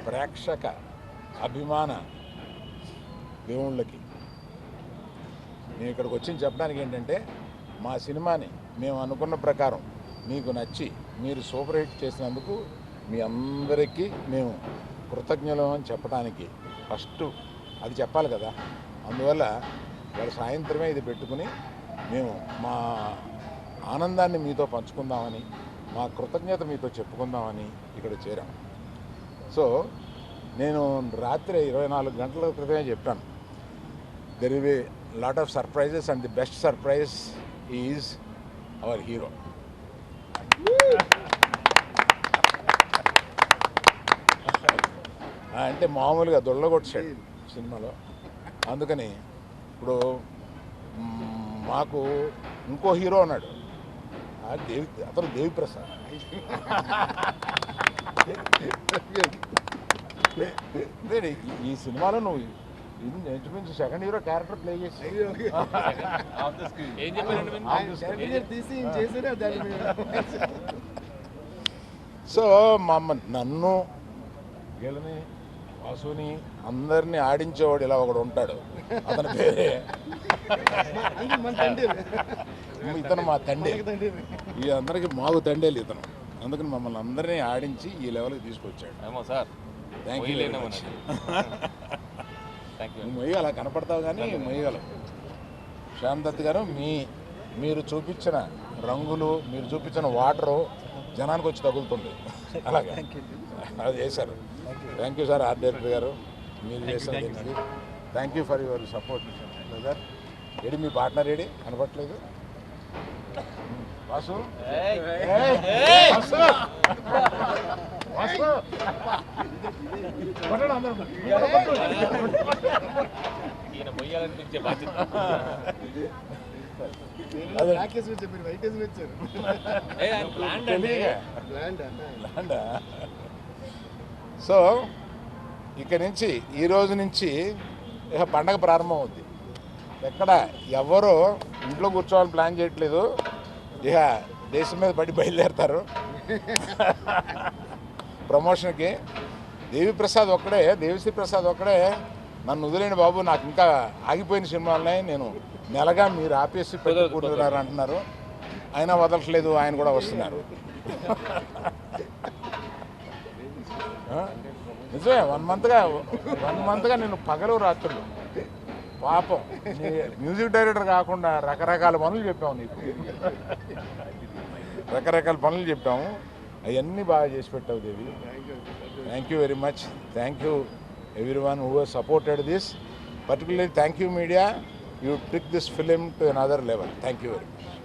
ప్రేక్షక అభిమాన దేవుళ్ళకి మేము ఇక్కడికి వచ్చి చెప్పడానికి ఏంటంటే మా సినిమాని మేము అనుకున్న ప్రకారం మీకు నచ్చి మీరు సూపర్ హిట్ చేసినందుకు మీ అందరికీ మేము కృతజ్ఞులం అని చెప్పడానికి ఫస్ట్ అది చెప్పాలి కదా. అందువల్ల వాళ్ళ సాయంత్రమే ఇది పెట్టుకుని మేము మా ఆనందాన్ని మీతో పంచుకుందామని, మా కృతజ్ఞత మీతో చెప్పుకుందామని ఇక్కడ చేరాం. సో నేను రాత్రి 24 గంటల క్రితమే చెప్పాను, there will be lot of surprises and the best surprise is our hero. అంటే మామూలుగా దొళ్ళగొట్టాడు సినిమాలో. అందుకని ఇప్పుడు మాకు ఇంకో హీరో ఉన్నాడు, అతను దేవిప్రసాద్. ఈ సినిమాలో నువ్వు ఇంచుమించు సెకండ్ హీరో క్యారెక్టర్ ప్లే చేసి సో నన్ను వీళ్ళని వాసుని అందరినీ ఆడించేవాడు ఇలా ఒకడు ఉంటాడు, అతని పేరే ఇతను మా తండ్రి. ఈ అందరికి మాకు తండేలు ఇతను. అందుకని మమ్మల్ని అందరినీ ఆడించి ఈ లెవెల్కి తీసుకొచ్చాడు. Thank you very much. మొయ్యి అలా కనపడతావు కానీ మొయ్యగలవు. శ్యామ్ దత్ గారు, మీరు చూపించిన రంగులు, మీరు చూపించిన వాటరు జనానికి వచ్చి తగులుతుంది. అలాగే అది చేశారు. Thank you sir. Art director garu, మీరు చేసిన దీనికి thank you for your support brother. ఏడి మీ పార్ట్నర్ ఏడి కనపట్లేదు? వాసు సో ఇక్కడి నుంచి ఈ రోజు నుంచి ఇక పండగ ప్రారంభం అవుద్ది. ఎక్కడ ఎవరు ఇంట్లో కూర్చోవాలని ప్లాన్ చేయట్లేదు, ఇక దేశం మీద పడి బయలుదేరుతారు ప్రమోషన్కి. దేవిప్రసాద్ ఒక్కడే, దేవిశ్రీ ప్రసాద్ ఒక్కడే నన్ను వదిలేండి బాబు, నాకు ఇంకా ఆగిపోయిన సినిమాలనే నేను నెలగా మీరు ఆపేసి పెట్టుకుంటున్నారు అంటున్నారు. అయినా వదలట్లేదు, ఆయన కూడా వస్తున్నారు. నిజమే, 1 మంత్గా నేను పగలు రాత్రులు పాపం మ్యూజిక్ డైరెక్టర్ కాకుండా రకరకాల పనులు చెప్పాము నీకు, రకరకాల పనులు చెప్పాము. అవన్నీ బాగా చేసి పెట్టావు Devi. Thank you very much. Thank you everyone who has supported this. Particularly thank you media, you took this film to another level. Thank you very much.